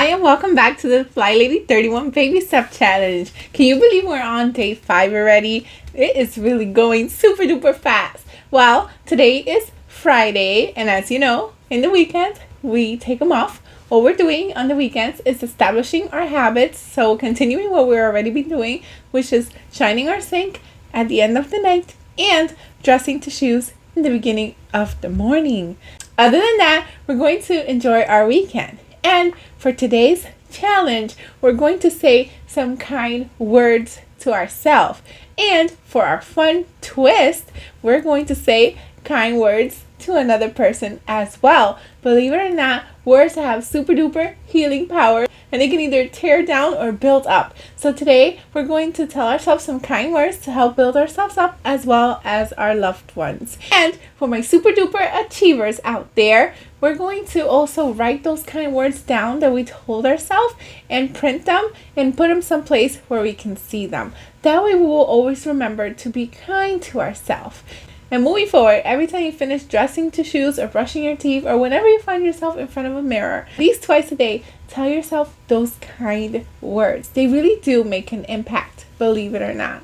and welcome back to the Fly Lady 31 Baby Step Challenge. Can you believe we're on day 5 already? It is really going super duper fast. Well, today is Friday, and as you know, in the weekends, we take them off. What we're doing on the weekends is establishing our habits, so continuing what we're already been doing, which is shining our sink at the end of the night and dressing to shoes in the beginning of the morning. Other than that, we're going to enjoy our weekend. And for today's challenge, we're going to say some kind words to ourselves. And for our fun twist, we're going to say kind words to another person as well. Believe it or not, words have super duper healing power, and they can either tear down or build up. So today we're going to tell ourselves some kind words to help build ourselves up as well as our loved ones. And for my super duper achievers out there, we're going to also write those kind words down that we told ourselves and print them and put them someplace where we can see them. That way we will always remember to be kind to ourselves. And moving forward, every time you finish dressing to shoes or brushing your teeth or whenever you find yourself in front of a mirror, at least twice a day, tell yourself those kind words. They really do make an impact, believe it or not.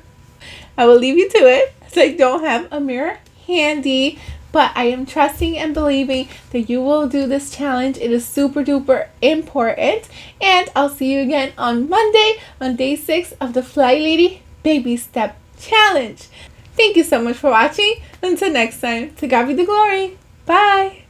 I will leave you to it, as I don't have a mirror handy, but I am trusting and believing that you will do this challenge. It is super duper important. And I'll see you again on Monday on day 6 of the Fly Lady Baby Step Challenge. Thank you so much for watching. Until next time, to God be the glory. Bye.